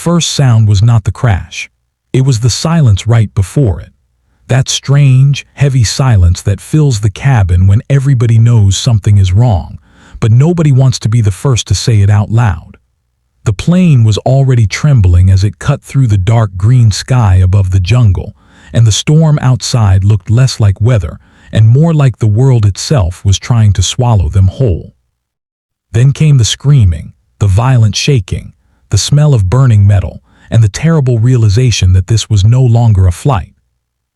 first sound was not the crash. It was the silence right before it. That strange, heavy silence that fills the cabin when everybody knows something is wrong, but nobody wants to be the first to say it out loud. The plane was already trembling as it cut through the dark green sky above the jungle, and the storm outside looked less like weather and more like the world itself was trying to swallow them whole. Then came the screaming, the violent shaking, the smell of burning metal, and the terrible realization that this was no longer a flight.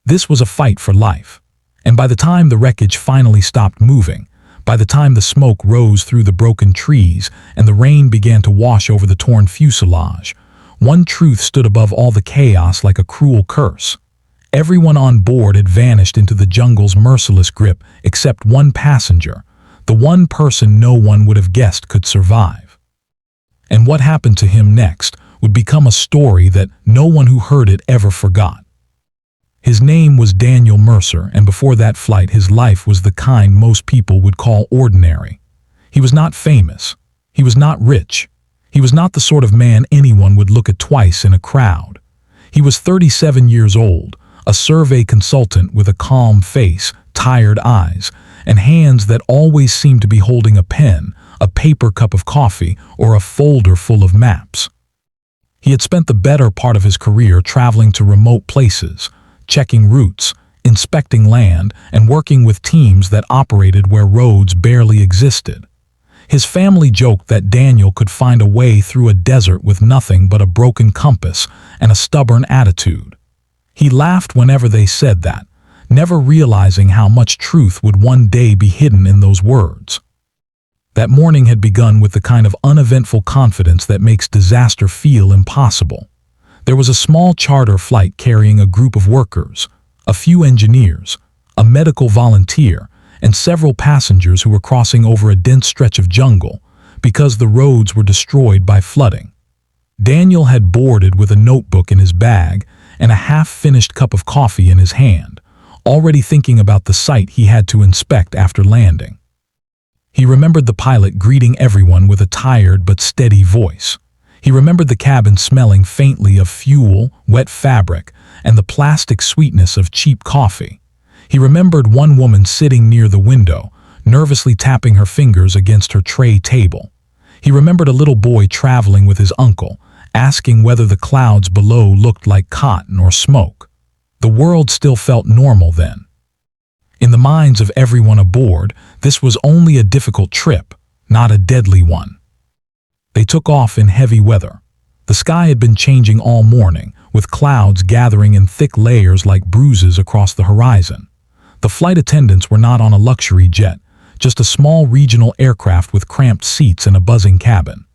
This was a fight for life. And by the time the wreckage finally stopped moving, by the time the smoke rose through the broken trees and the rain began to wash over the torn fuselage, one truth stood above all the chaos like a cruel curse. Everyone on board had vanished into the jungle's merciless grip except one passenger, the one person no one would have guessed could survive. And what happened to him next would become a story that no one who heard it ever forgot. His name was Daniel Mercer, and before that flight his life was the kind most people would call ordinary. He was not famous. He was not rich. He was not the sort of man anyone would look at twice in a crowd. He was 37 years old, a survey consultant with a calm face, tired eyes, and hands that always seemed to be holding a pen, a paper cup of coffee, or a folder full of maps. He had spent the better part of his career traveling to remote places, checking routes, inspecting land, and working with teams that operated where roads barely existed. His family joked that Daniel could find a way through a desert with nothing but a broken compass and a stubborn attitude. He laughed whenever they said that, never realizing how much truth would one day be hidden in those words. That morning had begun with the kind of uneventful confidence that makes disaster feel impossible. There was a small charter flight carrying a group of workers, a few engineers, a medical volunteer, and several passengers who were crossing over a dense stretch of jungle because the roads were destroyed by flooding. Daniel had boarded with a notebook in his bag and a half-finished cup of coffee in his hand, already thinking about the site he had to inspect after landing. He remembered the pilot greeting everyone with a tired but steady voice. He remembered the cabin smelling faintly of fuel, wet fabric, and the plastic sweetness of cheap coffee. He remembered one woman sitting near the window, nervously tapping her fingers against her tray table. He remembered a little boy traveling with his uncle, asking whether the clouds below looked like cotton or smoke. The world still felt normal then. In the minds of everyone aboard, this was only a difficult trip, not a deadly one. They took off in heavy weather. The sky had been changing all morning, with clouds gathering in thick layers like bruises across the horizon. The flight attendants were not on a luxury jet, just a small regional aircraft with cramped seats and a buzzing cabin.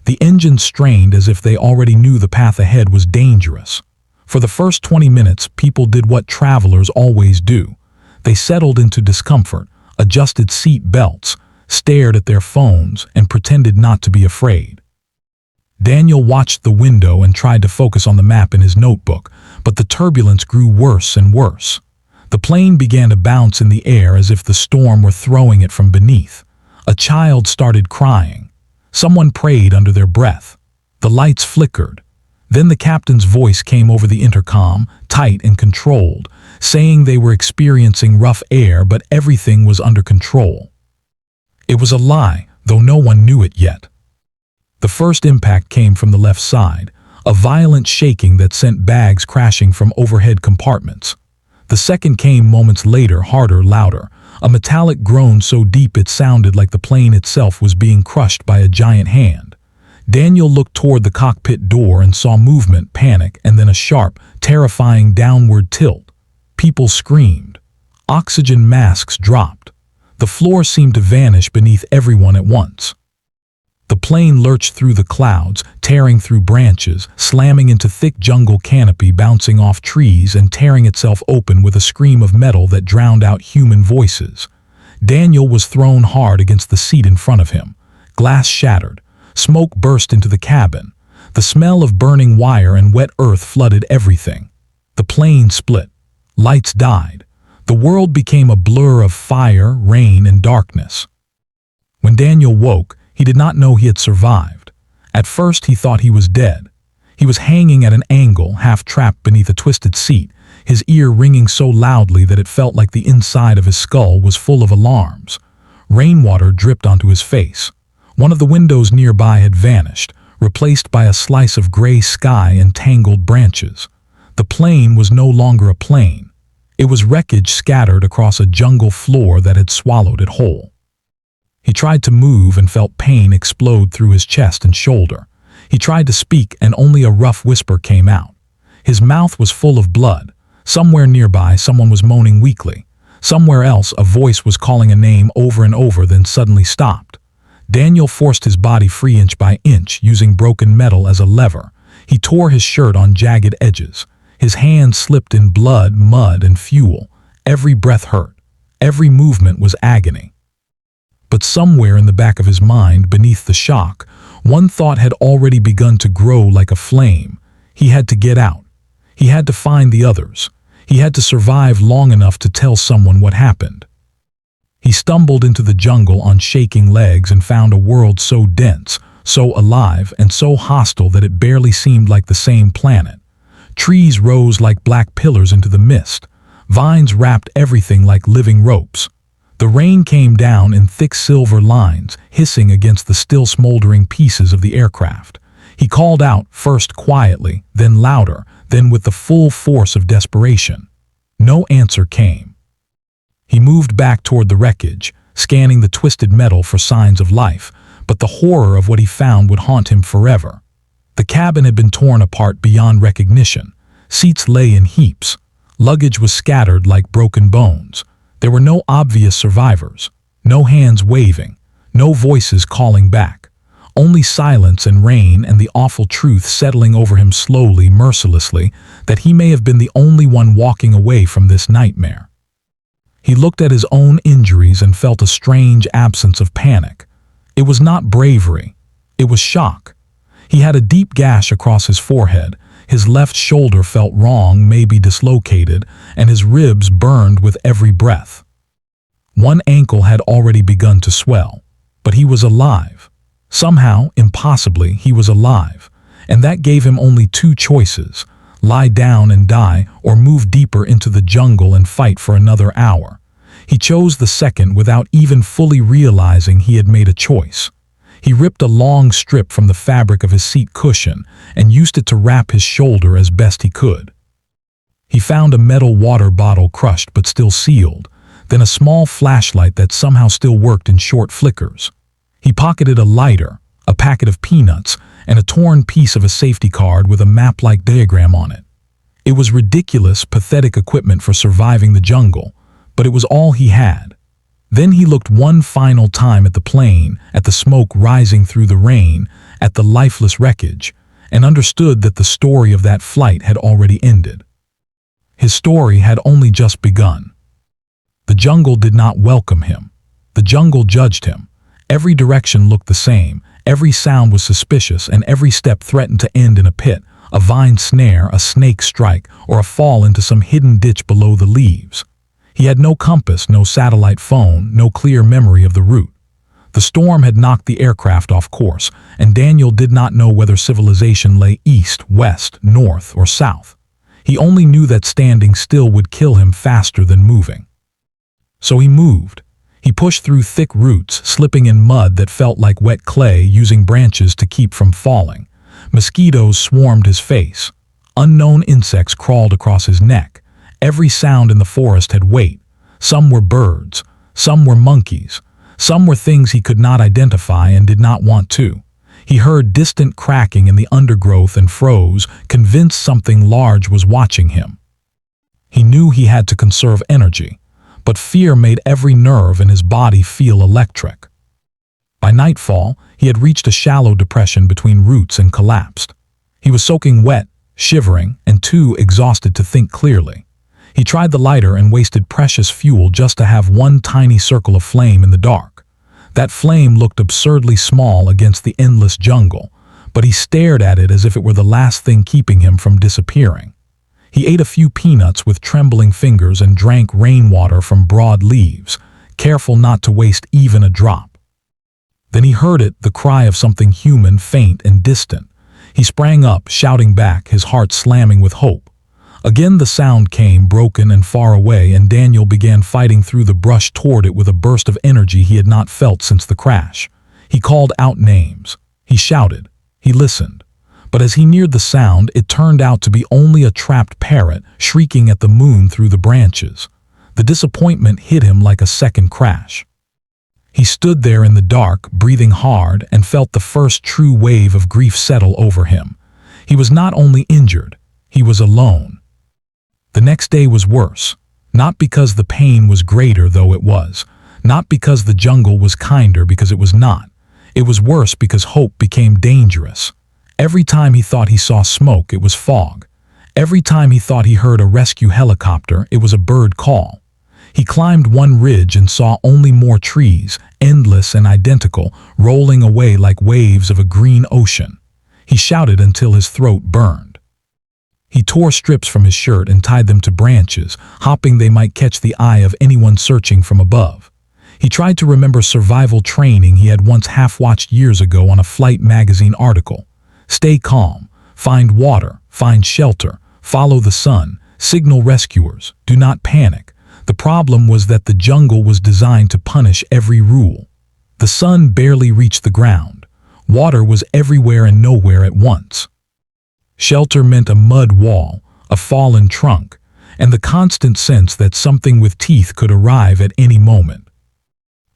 The engines strained as if they already knew the path ahead was dangerous. For the first 20 minutes, people did what travelers always do. They settled into discomfort, adjusted seat belts, stared at their phones, and pretended not to be afraid. Daniel watched the window and tried to focus on the map in his notebook, but the turbulence grew worse and worse. The plane began to bounce in the air as if the storm were throwing it from beneath. A child started crying. Someone prayed under their breath. The lights flickered. Then the captain's voice came over the intercom, tight and controlled, saying they were experiencing rough air but everything was under control. It was a lie, though no one knew it yet. The first impact came from the left side, a violent shaking that sent bags crashing from overhead compartments. The second came moments later, harder, louder, a metallic groan so deep it sounded like the plane itself was being crushed by a giant hand. Daniel looked toward the cockpit door and saw movement, panic, and then a sharp, terrifying downward tilt. People screamed. Oxygen masks dropped. The floor seemed to vanish beneath everyone at once. The plane lurched through the clouds, tearing through branches, slamming into thick jungle canopy, bouncing off trees, and tearing itself open with a scream of metal that drowned out human voices. Daniel was thrown hard against the seat in front of him. Glass shattered. Smoke burst into the cabin. The smell of burning wire and wet earth flooded everything. The plane split. Lights died. The world became a blur of fire, rain, and darkness. When Daniel woke, he did not know he had survived. At first he thought he was dead. He was hanging at an angle, half trapped beneath a twisted seat, his ear ringing so loudly that it felt like the inside of his skull was full of alarms. Rainwater dripped onto his face. One of the windows nearby had vanished, replaced by a slice of gray sky and tangled branches. The plane was no longer a plane. It was wreckage scattered across a jungle floor that had swallowed it whole. He tried to move and felt pain explode through his chest and shoulder. He tried to speak and only a rough whisper came out. His mouth was full of blood. Somewhere nearby, someone was moaning weakly. Somewhere else, a voice was calling a name over and over, then suddenly stopped. Daniel forced his body free inch by inch, using broken metal as a lever. He tore his shirt on jagged edges. His hands slipped in blood, mud, and fuel. Every breath hurt. Every movement was agony. But somewhere in the back of his mind, beneath the shock, one thought had already begun to grow like a flame. He had to get out. He had to find the others. He had to survive long enough to tell someone what happened. He stumbled into the jungle on shaking legs and found a world so dense, so alive, and so hostile that it barely seemed like the same planet. Trees rose like black pillars into the mist. Vines wrapped everything like living ropes. The rain came down in thick silver lines, hissing against the still smoldering pieces of the aircraft. He called out, first quietly, then louder, then with the full force of desperation. No answer came. He moved back toward the wreckage, scanning the twisted metal for signs of life, but the horror of what he found would haunt him forever. The cabin had been torn apart beyond recognition. Seats lay in heaps. Luggage was scattered like broken bones. There were no obvious survivors, no hands waving, no voices calling back. Only silence and rain and the awful truth settling over him slowly, mercilessly, that he may have been the only one walking away from this nightmare. He looked at his own injuries and felt a strange absence of panic. It was not bravery. It was shock. He had a deep gash across his forehead. His left shoulder felt wrong, maybe dislocated, and his ribs burned with every breath. One ankle had already begun to swell, but he was alive. Somehow, impossibly, he was alive, and that gave him only two choices: lie down and die, or move deeper into the jungle and fight for another hour. He chose the second without even fully realizing he had made a choice. He ripped a long strip from the fabric of his seat cushion and used it to wrap his shoulder as best he could. He found a metal water bottle crushed but still sealed, then a small flashlight that somehow still worked in short flickers. He pocketed a lighter, a packet of peanuts, and a torn piece of a safety card with a map-like diagram on it. It was ridiculous, pathetic equipment for surviving the jungle, but it was all he had. Then he looked one final time at the plane, at the smoke rising through the rain, at the lifeless wreckage, and understood that the story of that flight had already ended. His story had only just begun. The jungle did not welcome him. The jungle judged him. Every direction looked the same, every sound was suspicious, and every step threatened to end in a pit, a vine snare, a snake strike, or a fall into some hidden ditch below the leaves. He had no compass, no satellite phone, no clear memory of the route. The storm had knocked the aircraft off course, and Daniel did not know whether civilization lay east, west, north, or south. He only knew that standing still would kill him faster than moving. So he moved. He pushed through thick roots, slipping in mud that felt like wet clay, using branches to keep from falling. Mosquitoes swarmed his face. Unknown insects crawled across his neck. Every sound in the forest had weight. Some were birds, some were monkeys, some were things he could not identify and did not want to. He heard distant cracking in the undergrowth and froze, convinced something large was watching him. He knew he had to conserve energy, but fear made every nerve in his body feel electric. By nightfall, he had reached a shallow depression between roots and collapsed. He was soaking wet, shivering, and too exhausted to think clearly. He tried the lighter and wasted precious fuel just to have one tiny circle of flame in the dark. That flame looked absurdly small against the endless jungle, but he stared at it as if it were the last thing keeping him from disappearing. He ate a few peanuts with trembling fingers and drank rainwater from broad leaves, careful not to waste even a drop. Then he heard it, the cry of something human, faint and distant. He sprang up, shouting back, his heart slamming with hope. Again the sound came, broken and far away, and Daniel began fighting through the brush toward it with a burst of energy he had not felt since the crash. He called out names. He shouted. He listened. But as he neared the sound, it turned out to be only a trapped parrot shrieking at the moon through the branches. The disappointment hit him like a second crash. He stood there in the dark, breathing hard, and felt the first true wave of grief settle over him. He was not only injured, he was alone. The next day was worse, not because the pain was greater, though it was, not because the jungle was kinder, because it was not. It was worse because hope became dangerous. Every time he thought he saw smoke, it was fog. Every time he thought he heard a rescue helicopter, it was a bird call. He climbed one ridge and saw only more trees, endless and identical, rolling away like waves of a green ocean. He shouted until his throat burned. He tore strips from his shirt and tied them to branches, hoping they might catch the eye of anyone searching from above. He tried to remember survival training he had once half-watched years ago on a Flight magazine article. Stay calm, find water, find shelter, follow the sun, signal rescuers, do not panic. The problem was that the jungle was designed to punish every rule. The sun barely reached the ground. Water was everywhere and nowhere at once. Shelter meant a mud wall, a fallen trunk, and the constant sense that something with teeth could arrive at any moment.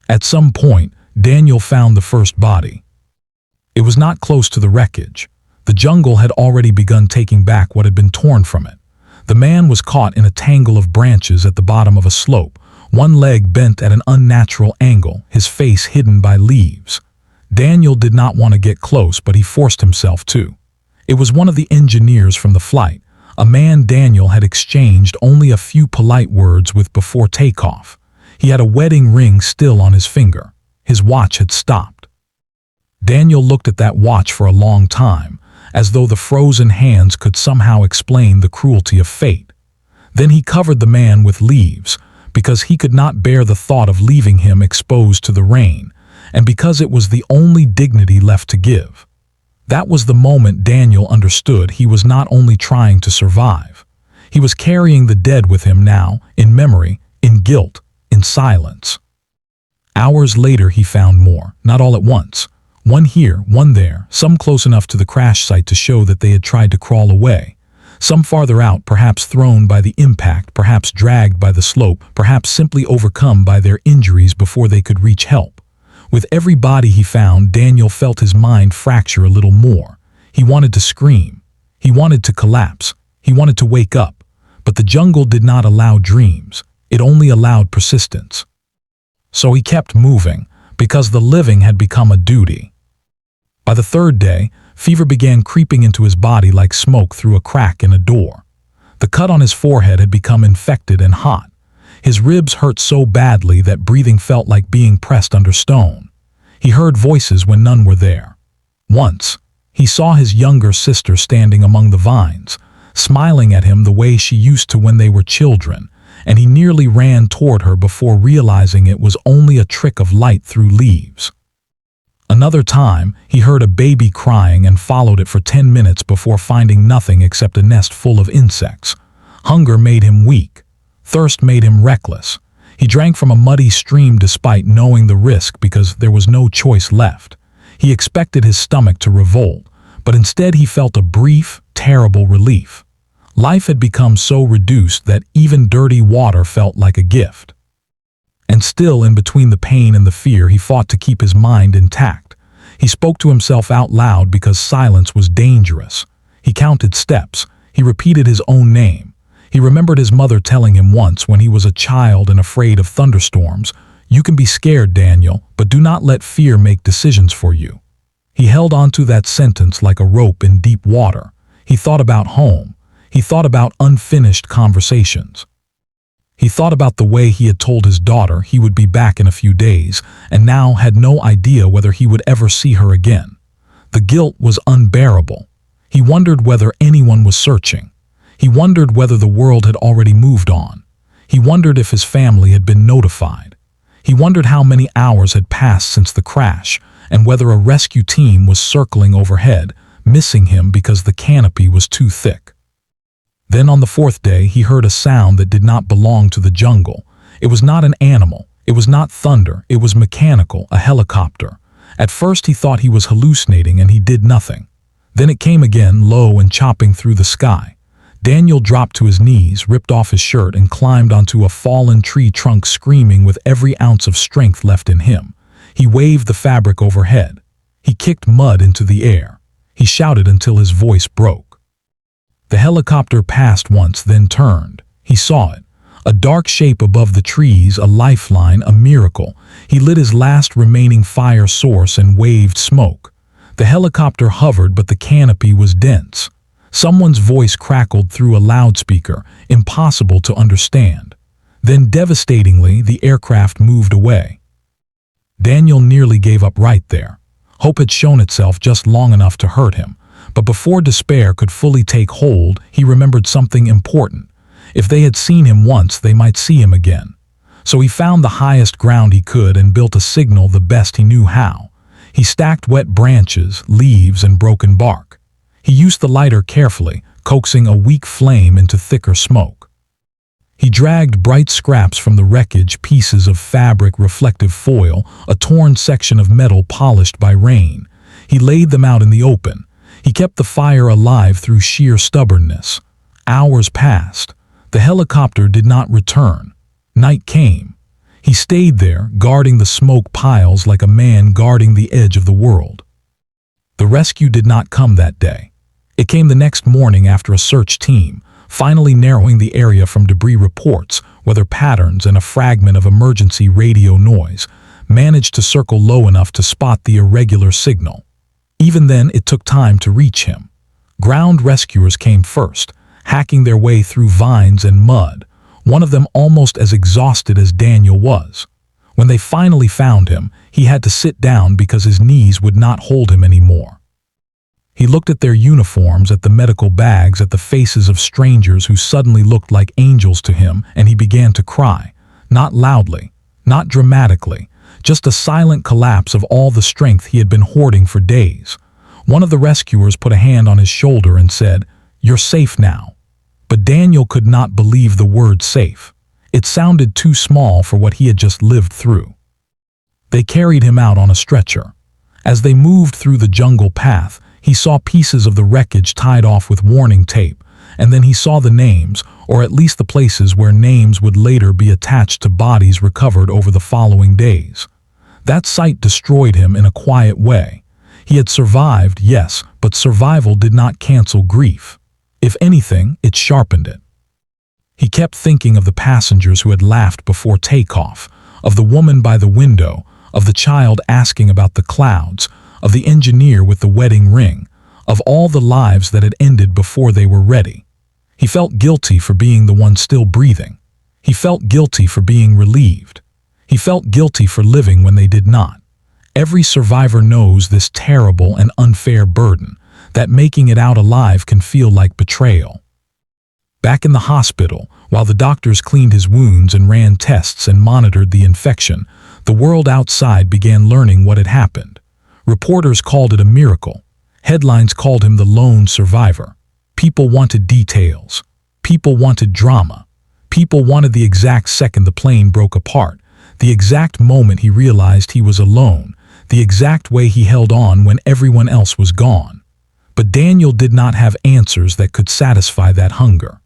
At some point, Daniel found the first body. It was not close to the wreckage. The jungle had already begun taking back what had been torn from it. The man was caught in a tangle of branches at the bottom of a slope, one leg bent at an unnatural angle, his face hidden by leaves. Daniel did not want to get close, but he forced himself to. It was one of the engineers from the flight, a man Daniel had exchanged only a few polite words with before takeoff. He had a wedding ring still on his finger. His watch had stopped. Daniel looked at that watch for a long time, as though the frozen hands could somehow explain the cruelty of fate. Then he covered the man with leaves, because he could not bear the thought of leaving him exposed to the rain, and because it was the only dignity left to give. That was the moment Daniel understood he was not only trying to survive. He was carrying the dead with him now, in memory, in guilt, in silence. Hours later he found more, not all at once. One here, one there, some close enough to the crash site to show that they had tried to crawl away. Some farther out, perhaps thrown by the impact, perhaps dragged by the slope, perhaps simply overcome by their injuries before they could reach help. With every body he found, Daniel felt his mind fracture a little more. He wanted to scream. He wanted to collapse. He wanted to wake up. But the jungle did not allow dreams. It only allowed persistence. So he kept moving, because the living had become a duty. By the third day, fever began creeping into his body like smoke through a crack in a door. The cut on his forehead had become infected and hot. His ribs hurt so badly that breathing felt like being pressed under stone. He heard voices when none were there. Once, he saw his younger sister standing among the vines, smiling at him the way she used to when they were children, and he nearly ran toward her before realizing it was only a trick of light through leaves. Another time, he heard a baby crying and followed it for 10 minutes before finding nothing except a nest full of insects. Hunger made him weak. Thirst made him reckless. He drank from a muddy stream despite knowing the risk because there was no choice left. He expected his stomach to revolt, but instead he felt a brief, terrible relief. Life had become so reduced that even dirty water felt like a gift. And still, in between the pain and the fear, he fought to keep his mind intact. He spoke to himself out loud because silence was dangerous. He counted steps. He repeated his own name. He remembered his mother telling him once when he was a child and afraid of thunderstorms, "You can be scared, Daniel, but do not let fear make decisions for you." He held onto that sentence like a rope in deep water. He thought about home. He thought about unfinished conversations. He thought about the way he had told his daughter he would be back in a few days, and now had no idea whether he would ever see her again. The guilt was unbearable. He wondered whether anyone was searching. He wondered whether the world had already moved on. He wondered if his family had been notified. He wondered how many hours had passed since the crash, and whether a rescue team was circling overhead, missing him because the canopy was too thick. Then on the fourth day, he heard a sound that did not belong to the jungle. It was not an animal. It was not thunder. It was mechanical, a helicopter. At first he thought he was hallucinating and he did nothing. Then it came again, low and chopping through the sky. Daniel dropped to his knees, ripped off his shirt, and climbed onto a fallen tree trunk, screaming with every ounce of strength left in him. He waved the fabric overhead. He kicked mud into the air. He shouted until his voice broke. The helicopter passed once, then turned. He saw it. A dark shape above the trees, a lifeline, a miracle. He lit his last remaining fire source and waved smoke. The helicopter hovered, but the canopy was dense. Someone's voice crackled through a loudspeaker, impossible to understand. Then, devastatingly, the aircraft moved away. Daniel nearly gave up right there. Hope had shown itself just long enough to hurt him. But before despair could fully take hold, he remembered something important. If they had seen him once, they might see him again. So he found the highest ground he could and built a signal the best he knew how. He stacked wet branches, leaves, and broken bark. He used the lighter carefully, coaxing a weak flame into thicker smoke. He dragged bright scraps from the wreckage, pieces of fabric, reflective foil, a torn section of metal polished by rain. He laid them out in the open. He kept the fire alive through sheer stubbornness. Hours passed. The helicopter did not return. Night came. He stayed there, guarding the smoke piles like a man guarding the edge of the world. The rescue did not come that day. It came the next morning after a search team, finally narrowing the area from debris reports, weather patterns, and a fragment of emergency radio noise, managed to circle low enough to spot the irregular signal. Even then, it took time to reach him. Ground rescuers came first, hacking their way through vines and mud, one of them almost as exhausted as Daniel was. When they finally found him, he had to sit down because his knees would not hold him anymore. He looked at their uniforms, at the medical bags, at the faces of strangers who suddenly looked like angels to him, and he began to cry. Not loudly, not dramatically, just a silent collapse of all the strength he had been hoarding for days. One of the rescuers put a hand on his shoulder and said, "You're safe now." But Daniel could not believe the word safe. It sounded too small for what he had just lived through. They carried him out on a stretcher. As they moved through the jungle path, he saw pieces of the wreckage tied off with warning tape, and then he saw the names, or at least the places where names would later be attached to bodies recovered over the following days. That sight destroyed him in a quiet way. He had survived, yes, but survival did not cancel grief. If anything, it sharpened it. He kept thinking of the passengers who had laughed before takeoff, of the woman by the window, of the child asking about the clouds, of the engineer with the wedding ring, of all the lives that had ended before they were ready. He felt guilty for being the one still breathing. He felt guilty for being relieved. He felt guilty for living when they did not. Every survivor knows this terrible and unfair burden, that making it out alive can feel like betrayal. Back in the hospital, while the doctors cleaned his wounds and ran tests and monitored the infection, the world outside began learning what had happened. Reporters called it a miracle. Headlines called him the lone survivor. People wanted details. People wanted drama. People wanted the exact second the plane broke apart, the exact moment he realized he was alone, the exact way he held on when everyone else was gone. But Daniel did not have answers that could satisfy that hunger.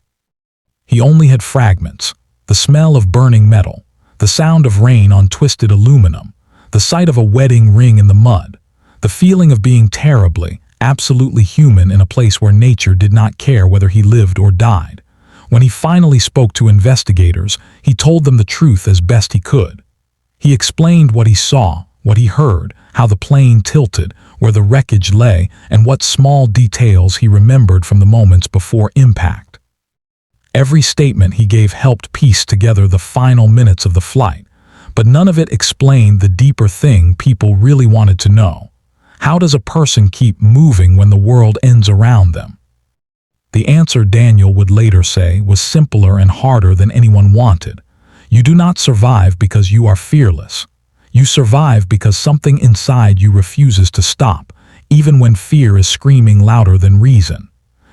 He only had fragments, the smell of burning metal, the sound of rain on twisted aluminum, the sight of a wedding ring in the mud, the feeling of being terribly, absolutely human in a place where nature did not care whether he lived or died. When he finally spoke to investigators, he told them the truth as best he could. He explained what he saw, what he heard, how the plane tilted, where the wreckage lay, and what small details he remembered from the moments before impact. Every statement he gave helped piece together the final minutes of the flight, but none of it explained the deeper thing people really wanted to know. How does a person keep moving when the world ends around them? The answer, Daniel would later say, was simpler and harder than anyone wanted. You do not survive because you are fearless. You survive because something inside you refuses to stop, even when fear is screaming louder than reason.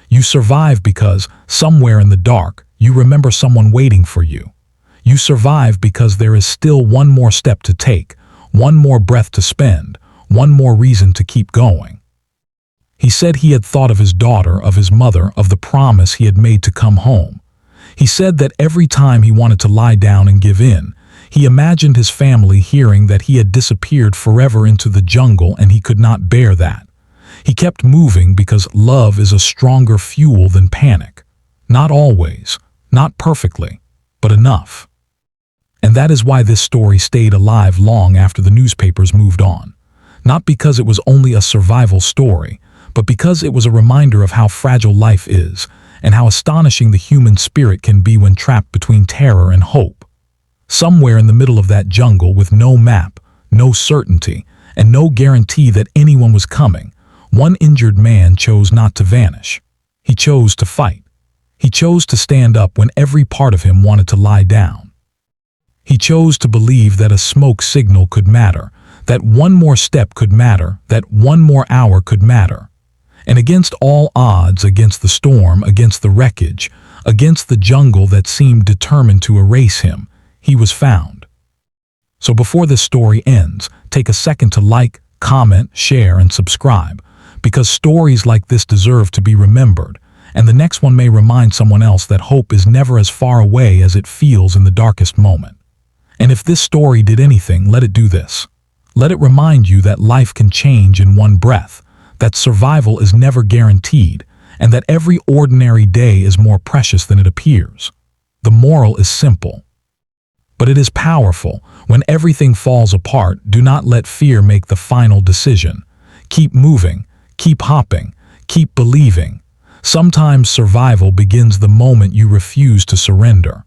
You survive because, somewhere in the dark, you remember someone waiting for you. You survive because there is still one more step to take, one more breath to spend, one more reason to keep going. He said he had thought of his daughter, of his mother, of the promise he had made to come home. He said that every time he wanted to lie down and give in, he imagined his family hearing that he had disappeared forever into the jungle, and he could not bear that. He kept moving because love is a stronger fuel than panic. Not always, not perfectly, but enough. And that is why this story stayed alive long after the newspapers moved on. Not because it was only a survival story, but because it was a reminder of how fragile life is and how astonishing the human spirit can be when trapped between terror and hope. Somewhere in the middle of that jungle, with no map, no certainty, and no guarantee that anyone was coming, one injured man chose not to vanish. He chose to fight. He chose to stand up when every part of him wanted to lie down. He chose to believe that a smoke signal could matter, that one more step could matter, that one more hour could matter. And against all odds, against the storm, against the wreckage, against the jungle that seemed determined to erase him, he was found. So before this story ends, take a second to like, comment, share, and subscribe, because stories like this deserve to be remembered, and the next one may remind someone else that hope is never as far away as it feels in the darkest moment. And if this story did anything, let it do this. Let it remind you that life can change in one breath, that survival is never guaranteed, and that every ordinary day is more precious than it appears. The moral is simple, but it is powerful. When everything falls apart, do not let fear make the final decision. Keep moving, keep hopping, keep believing. Sometimes survival begins the moment you refuse to surrender.